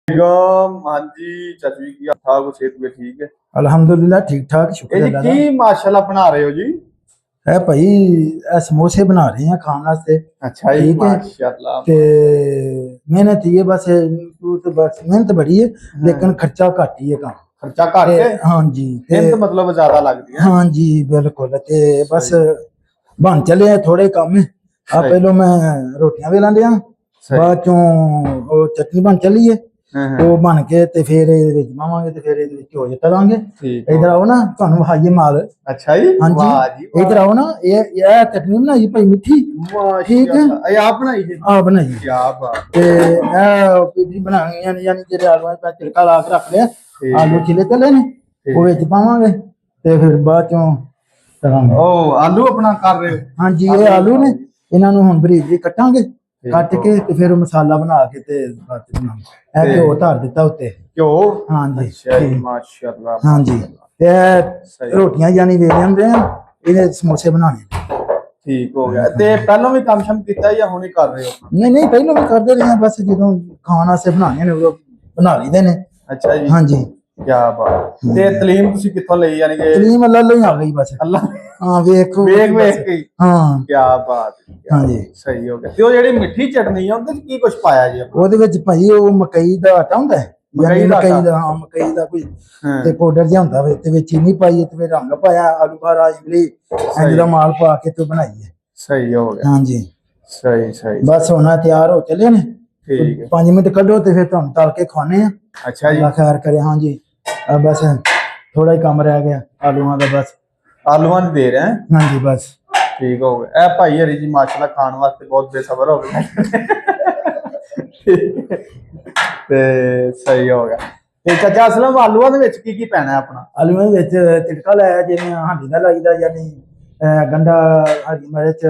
हाँ जी चाचू जी की ठाक हो सेहत भी ठीक है अल्हम्दुलिल्लाह ठीक ठाक शुक्र जी अल्लाह दा। की माशाल्लाह बना रहे हो जी है भाई समोसे बना रहे हैं खाने वास्ते। अच्छा जी ठीक है माशाल्लाह ते मेहनत ही है बस तो बस मेहनत बड़ी है लेकिन खर्चा घट ही है काम। खर्चा घट है हाँ जी मेहनत मतलब ज्यादा लगती है हाँ जी बिल्कुल ते बस सही बन चले थोड़े काम है। आ सही पहलो मैं रोटियां बेलन दिया सही बाद चों वो चटनी बन चली है हाँ वो बन के ते फिर ਇਹਦੇ ਵਿੱਚ ਪਾਵਾਂਗੇ ਤੇ ਫਿਰ ਇਹਦੇ ਵਿੱਚ ਘਿਓ ਜਿਹਾ ਤਲਾਂਗੇ। ठीक इधर हो आओ ना ਤੁਹਾਨੂੰ ਵਿਖਾਈਏ ਮਾਲ। अच्छा जी हाँ जी वाह जी इधर आओ ना ये चटनी बनाई भाई मिठी ठीक है माशाल्लाह ये आप बनाई है आ बनाई क्या बात ते पीढ़ी बनाई यानी जेडे आलू का छिलका ला के रख लिया ठीक आलू है छिले चले ने ठीक वो विच पावांगे ते फिर बाद चों करांगे। ओ आलू अपना कर रहे हो हाँ जी ये आलू ने इन्हां नूं हुण बरीक बरीक कटांगे ਕੱਟ हो ਕੇ ਤੇ ਫਿਰ ਮਸਾਲਾ ਬਣਾ ਕੇ ਤੇ ਬਾਅਦ ਚ ਬਣਾਉਂਗੇ। ਇਹ ਘਿਓ ਧਰ ਦਿੱਤਾ ਉੱਤੇ। क्यों हाँ जी अच्छा जी माशाल्लाह हाँ जी ਤੇ सही ਰੋਟੀਆਂ ਜਾਨੀ ਵੇਲੇ ਹੁੰਦੇ ਆ ਇਹਦੇ ਸਮੋਸੇ ਬਣਾਣੇ। ठीक हो गया ते पहलों भी काम शम किया या हुणे कर रहे हो ਨਹੀਂ ਨਹੀਂ ਪਹਿਲਾਂ ਵੀ ਕਰਦੇ ਰਹੇ ਆ ਬਸ ਜਦੋਂ ਖਾਣ ਵਾਸਤੇ ਬਣਾਉਣੇ ਨੇ ਉਦੋਂ ਬਣਾ ਲਈਦੇ ਨੇ। अच्छा जी हाँ जी क्या बात ते तलीम ਤੁਸੀਂ ਕਿੱਥੋਂ ਲਈ ਯਾਨੀ ਕਿ ਤਲੀਮ ਅੱਲਾ ਲਈ ਆ ਗਈ ਬਸ। ਅੱਲਾ ਹਾਂ ਵੇਖੋ ਵੇਖ ਵੇਖ ਕੇ ਹੀ। ਹਾਂ ਕੀ ਬਾਤ हाँ जी ਸਹੀ ਹੋ ਗਿਆ ਤੇ ਉਹ ਜਿਹੜੀ ਮਿੱਠੀ ਚਟਨੀ ਆ ਉਹਦੇ ਚ ਕੀ ਕੁਝ ਪਾਇਆ ਜੀ ਆਪਾਂ ਉਹਦੇ ਵਿੱਚ ਭਾਈ ਉਹ ਮਕਈ ਦਾ ਆਟਾ ਹੁੰਦਾ ਹੈ ਮਕਈ ਯਾਨੀ ਦਾ ਮਕਈ ਆਟਾ। ਦਾ ਹਾਂ ਮਕਈ ਦਾ ਕੋਈ ਹਾਂ ਤੇ ਪਾਊਡਰ ਜਿਹਾ ਹੁੰਦਾ ਵੇ ਤੇ ਵਿੱਚ ਚੀਨੀ ਪਾਈ ਤੇ ਫਿਰ ਰੰਗ ਪਾਇਆ ਆਲੂ ਬਾਰਾ ਇਮਲੀ ਇੰਜ ਦਾ ਮਾਲ ਪਾ ਕੇ ਤੇ ਬਣਾਈ ਹੈ। ਸਹੀ ਹੋ ਗਿਆ हाँ जी ਸਹੀ ਸਹੀ बस होना तैयार हो चले ने ठीक है 5 मिनट कढो ते फिर तुम तल के खाने हैं। अच्छा जी अल्लाह खैर करे। हाँ जी अब बस थोड़ा ही काम रह गया आलूआं का बस। ਆਲੂਆਂ ਦੀ ਦੇ ਰਹੇ ਹੈ हाँ जी बस ਠੀਕ ਹੋ ਗਿਆ ਇਹ ਭਾਈ ਹਰੀ ਜੀ ਮਾਸ਼ਾਅੱਲਾ ਖਾਣ ਵਾਸਤੇ ਬਹੁਤ ਬੇਸਬਰ ਹੋ ਗਏ ਤੇ ਸਹੀ ਹੋ ਗਿਆ ਤੇ ਚਾਚਾ ਅਸਲਮ ਆਲੂਆਂ ਦੇ ਵਿੱਚ ਕੀ ਕੀ ਪੈਣਾ ਹੈ ਆਪਣਾ आलूआं दे विच तिड़का लाया जिवें हांडी दा लाईदा यानी गंढा हरी मिर्च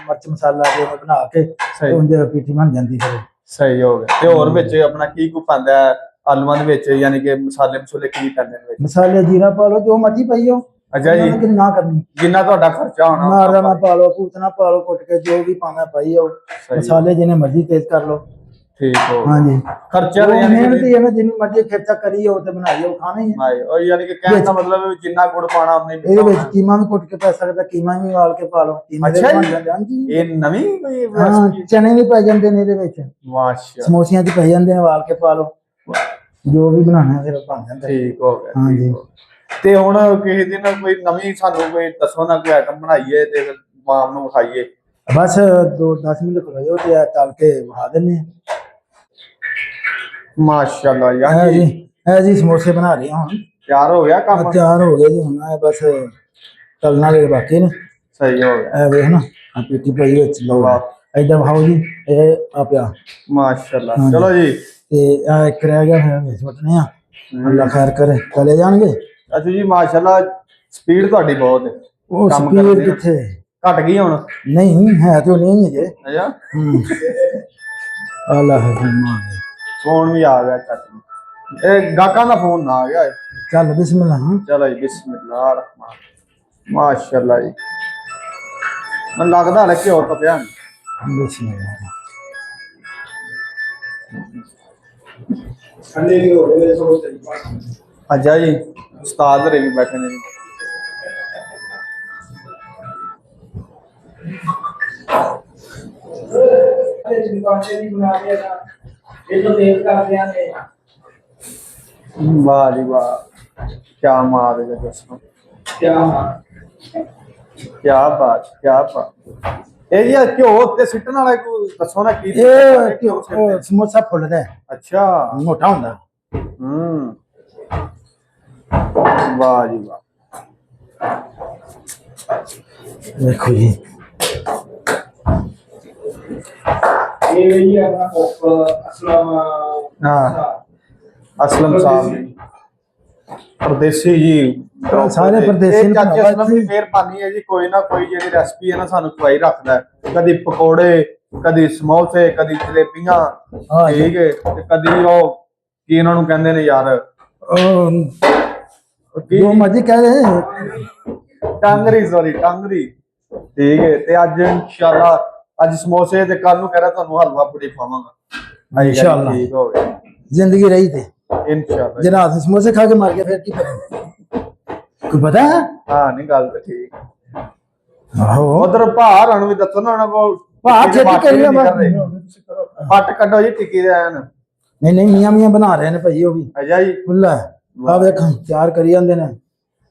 मिर्च मसाला जिवें बना के सही उंज पीठी बन जांदी फिर। ਸਹੀ ਹੋ ਗਿਆ ਤੇ ਹੋਰ ਵਿੱਚ ਆਪਣਾ ਕੀ ਕੁ ਪੈਂਦਾ ਹੈ ਆਲੂਆਂ ਦੇ ਵਿੱਚ ਯਾਨੀ ਕਿ ਮਸਾਲੇ ਮਸੂਲੇ ਕੀ ਪੈਂਦੇ ਨੇ ਵਿੱਚ मसाले जीरा पा लो जो मर्जी पाइयो। अच्छा जी। लेकिन ना करनी ਜਿੰਨਾ ਤੁਹਾਡਾ ਖਰਚਾ ਹੋਣਾ नारदाना पा लो पूतना पा लो कुट के जो भी पाना पाइयो सही। मसाले जिन्हें मर्जी तेज कर लो। ਠੀਕ ਹੋ हाँ जी ਖਰਚਾ वो ਤਾਂ ਯਾਨੀ मेहनत ਕਿ ही है ना जिन्नी मर्जी खर्चा करिए ते बनाइए वो खाना ही है। ਹਾਏ ਉਹ ਯਾਨੀ ਕਿ ਕਹਿਣ ਦਾ ਮਤਲਬ ਹੈ ਜਿੰਨਾ ਗੁੜ ਪਾਣਾ ਆਪਣੇ ਇਹਦੇ ਵਿੱਚ ਕੀਮਾ ਵੀ ਕੁੱਟ ਕੇ ਪੈ ਸਕਦਾ ਕੀਮਾ ਵੀ ਵਾਲ ਕੇ ਪਾ ਲਓ ਕੀਮੇ ਦੇ ਅੱਛਾ ਬਣ ਜੀ। ਜਾਂਦੇ ਹਨ ਜੀ। ਇਹ ਨਵੀਂ ਕੋਈ ਹਾਂ ਰੈਸਪੀ ਚਨੇ ਵੀ ਪੈ ਜਾਂਦੇ ਨੇ ਇਹਦੇ ਵਿੱਚ ਮਾਸ਼ਾ ਸਮੋਸਿਆਂ 'ਚ ਪੈ ਜਾਂਦੇ ਨੇ ਵਾਲ ਕੇ ਪਾ ਲਓ ਜੋ ਵੀ ਬਣਾਉਣਾ ਫਿਰ ਬਣ ਜਾਂਦਾ। ਠੀਕ ਹੋ ਗਿਆ ਹਾਂ ਠੀਕ ਜੀ। ਹੋ ਗਿਆ। ਤੇ ਹੁਣ ਕਿਸੇ ਦਿਨ ਕੋਈ ਨਵੀਂ ਸਾਨੂੰ ਕੋਈ ਦੱਸੋ ਨਾ ਕੋਈ ਆਈਟਮ ਬਣਾਈਏ ਤੇ ਫਿਰ ਮਾਮ ਨੂੰ ਖਾਈਏ ਬਸ 10 ਮਿੰਟ ਖੜੋ ਤੇ ਇਹ ਤਲ ਕੇ ਵਹਾ ਦਿੰਦੇ ਆ। ਮਾਸ਼ਾਅੱਲਾ ਇਹ ਯਾਰ ਜੀ ਇਹ ਜੀ ਸਮੋਸੇ ਬਣਾ ਰਹੇ ਹਾਂ ਹੁਣ ਤਿਆਰ ਹੋ ਗਿਆ ਕੰਮ ਤਿਆਰ ਹੋ ਗਏ ਜੀ ਹੁਣ ਇਹ ਬਸ ਤਲਣ ਵਾਲੇ ਬਾਕੀ ਨੇ। ਸਹੀ ਹੋ ਗਿਆ ਇਹ ਵੇਖ ਨਾ ਆ ਪੀਟੀ ਪਈ ਵਿੱਚ ਲਓ ਇਧਰ ਵਹਾਓ ਜੀ ਇਹ ਆ ਪਿਆ ਮਾਸ਼ਾਅੱਲਾ ਹਾਂ ਜੀ। ਚਲੋ ਜੀ ਤੇ ਆ ਇੱਕ ਰਹਿ ਗਿਆ ਫਿਰ ਵਿੱਚ ਸੁੱਟਨੇ ਆ ਅੱਲਾ ਖੈਰ ਕਰੇ ਚਲੇ ਜਾਣਗੇ। ਅੱਛਾ ਜੀ ਮਾਸ਼ਾਅੱਲਾ ਸਪੀਡ ਤੁਹਾਡੀ ਬਹੁਤ ਹੈ ਉਹ ਕੰਮ ਸਪੀਡ ਕਰਦੇ ਹੋ। ਕਿੱਥੇ ਘਟ ਗਈ ਹੁਣ नहीं है तो नहीं है जे। ਅੱਛਾ अल्लाह है फरमान है। ਫੋਨ ਵੀ ਆ ਗਿਆ ਚੱਕ ਇਹ ਗਾਕਾਂ ਦਾ ਫੋਨ ਨਾ ਆ ਗਿਆ ਇਹ। चल बिस्मिल्लाह। हाँ ਚਲੋ ਜੀ ਬਿਸਮਿਲ੍ਲਾ ਰਹਿਮਾਨ ਮਾਸ਼ਾਅੱਲਾ ਜੀ ਮੈਨੂੰ ਲੱਗਦਾ ਹਲੇ ਘਿਓ ਤਾਂ ਪਿਆ ਨੀ। बिस्मिल्लाह। ਅੱਛਾ ਜੀ ਉਸਤਾਦ ਰੇ ਵੀ ਬੈਠੇ ਨੇ ਜੀ ਵਾਹ ਜੀ ਵਾਹ ਕੀ ਮਾਰ ਹੈ ਦੋਸਤੋ ਕੀ ਬਾਤ ਇਹ ਜੀ ਘਿਓ ਉੱਤੇ ਸਿੱਟਣ ਵਾਲਾ ਕੋਈ ਦੱਸੋ ਨਾ ਕੀ ये समोसा फुलदा है ਅੱਛਾ मोटा हुंदा। ਵਾਹ ਜੀ ਵਾਹ देखो जी हाँ असलम साहब जी परदेसी जी ਸਾਰੇ ਪਰਦੇਸੀ ਨੇ ਚਾਚੇ ਬਣਾਇਆ ਅਸਲਮ ਦੀ ਮਿਹਰਬਾਨੀ ਹੈ ਜੀ ਕੋਈ ਨਾ ਕੋਈ ਜਿਹੜੀ ਰੈਸਪੀ ਹੈ ਨਾ ਸਾਨੂੰ ਖਵਾਈ ਰੱਖਦਾ ਹੈ। ਕਦੀ ਪਕੌੜੇ ਕਦੀ ਸਮੋਸੇ ਕਦੀ ਜਲੇਬੀਆਂ ਹਾਂ ਜੀ। ਠੀਕ ਹੈ ਤੇ ਕਦੀ ਉਹ ਕੀ ਇਹਨਾਂ ਨੂੰ ਕਹਿੰਦੇ ਨੇ ਯਾਰ ਕੀ जो मर्जी कह रहे ਟਾਂਗਰੀ ਸੌਰੀ ਟਾਂਗਰੀ ਠੀਕ ਹੈ ਤੇ ਅੱਜ ਇਨਸ਼ਾਅੱਲਾ ਅੱਜ ਸਮੋਸੇ ਤੇ ਕੱਲ ਨੂੰ ਕਹਿ ਰਿਹਾ ਤੁਹਾਨੂੰ ਹਲਵਾ ਪੂੜੀ ਖਵਾਵਾਂਗਾ इंशाअल्लाह। ਠੀਕ ਹੋ ਗਿਆ ਜ਼ਿੰਦਗੀ ਰਹੀ ਤੇ ਇਨਸ਼ਾਅੱਲਾ। ਜੇ ਰਾਤ ਨੂੰ ਸਮੋਸੇ ਖਾ ਕੇ ਮਰ ਗਿਆ ਫਿਰ ਕੀ ਪਤਾ ਕੋਈ ਪਤਾ ਹੈ? ਹਾਂ ਨਹੀਂ ਗੱਲ ਤਾਂ ਠੀਕ। ਆਹੋ ਉਧਰ ਭਾਰ ਨੂੰ ਵੀ ਦੱਸੋ ਨਾ ਉਹਨਾਂ ਕੋਲ ਭਾਰ ਛੇਤੀ ਕਰੀਏ ਫੱਟ ਕੱਢੋ ਜੀ ਟਿੱਕੀ ਦੇ ਐਨ। ਨਹੀਂ ਨਹੀਂ ਮੀਆਂ ਮੀਆਂ ਬਣਾ ਰਹੇ ਨੇ ਭਾਈ ਉਹ ਵੀ ਅਜਾ ਜੀ ਖੁੱਲਾ ਆ ਵੇਖ ਤਿਆਰ ਕਰੀ ਜਾਂਦੇ ਨੇ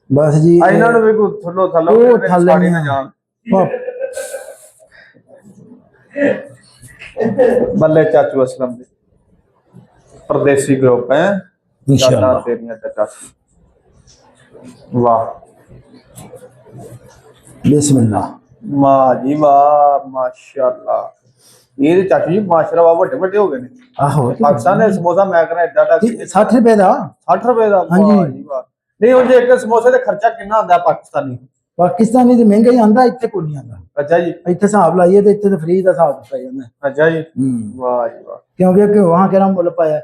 ਬਸ ਜੀ ਇਹਨਾਂ ਨੂੰ ਵੀ ਕੋਈ ਥੱਲੋਂ ਉਹ ਥੱਲੇ ਸਾੜੀ ਨਾ ਜਾਣ। ਬੱਲੇ ਚਾਚੂ ਅਸਲਮ ਦੇ ਪਰਦੇਸੀ ਗਰੁੱਪ ਹੈ ਇੰਸ਼ਾਅੱਲਾ ਤੇਰੀਆਂ ਚਾਚਾ। ਵਾਹ ਬਿਸਮਿल्लाह ਵਾਹ ਜੀ ਵਾਹ ਮਾਸ਼ਾਅੱਲਾ। ਇਹ ਚਾਚੂ ਜੀ ਮਾਸ਼ਾਅੱਲਾ ਵੱਡੇ ਵੱਡੇ ਹੋ ਗਏ ਨੇ। ਆਹੋ ਪਾਕਿਸਤਾਨ ਦੇ ਸਮੋਸਾ ਮੈਂ ਕਰਾਂ ਏਡਾ ਦਾ 60 ਰੁਪਏ ਦਾ 60 ਰੁਪਏ ਦਾ। ਹਾਂਜੀ। ਵਾਹ ਜੀ ਵਾਹ। ਨਹੀਂ ਉਹ ਜੇ ਇੱਕ ਸਮੋਸੇ ਦਾ ਖਰਚਾ ਕਿੰਨਾ ਆਉਂਦਾ ਪਾਕਿਸਤਾਨੀ? ਪਾਕਿਸਤਾਨੀ ਤੇ ਮਹਿੰਗਾ ਹੀ ਆਂਦਾ ਇੱਥੇ ਕੋਈ ਨਹੀਂ ਆਂਦਾ। ਅੱਛਾ ਜੀ ਇੱਥੇ ਹਿਸਾਬ ਲਾਈਏ ਤੇ ਇੱਥੇ ਤਾਂ ਫ੍ਰੀ ਦਾ ਹਿਸਾਬ ਦਿੱਤਾ ਜਾਂਦਾ ਅੱਛਾ ਜੀ ਵਾਹ ਜੀ ਵਾਹ। ਕਿਉਂਕਿ ਕਿ ਵਹਾਂ ਕਿਹੜਾ ਮੁੱਲ ਪਾਇਆ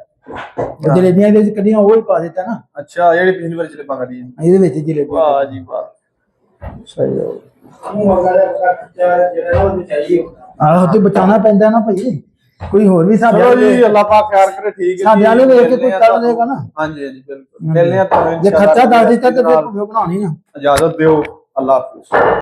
ਜਲੇਬੀਆਂ ਦੇ ਵਿੱਚ ਕੱਢੀਆਂ ਉਹ ਹੀ ਪਾ ਦਿੱਤਾ ਨਾ ਅੱਛਾ ਜਿਹੜੀ ਪਿਛਲੀ ਵਾਰ ਚਲੇ ਪਕੜੀ ਇਹਦੇ ਵਿੱਚ ਜਲੇਬੀ ਵਾਹ ਜੀ ਵਾਹ ਸਹੀ ਹੋ। ਆਹੋ ਤੇ ਬਚਾਉਣਾ ਪੈਂਦਾ ਨਾ ਭਾਈ ਕੋਈ ਹੋਰ ਵੀ ਸਾਡੇ ਚਲੋ ਜੀ ਅੱਲਾਹ ਪਾਕ ਖੈਰ ਕਰੇ। ਠੀਕ ਹੈ ਸਾਡੇ ਵਾਲੇ ਵੇਖ ਕੇ ਕੋਈ ਕਰ ਲੇਗਾ ਨਾ। ਹਾਂਜੀ ਹਾਂਜੀ ਬਿਲਕੁਲ ਮਿਲਨੇ ਆ ਤੁਹਾਨੂੰ ਜੇ ਖਰਚਾ ਦੱਸ ਦਿੱਤਾ ਤੇ ਫਿਰ ਬਣਾਉਣੀ ਨਾ। ਇਜਾਜ਼ਤ ਦਿਓ। ਅੱਲਾਹ ਹਾਫਿਜ਼।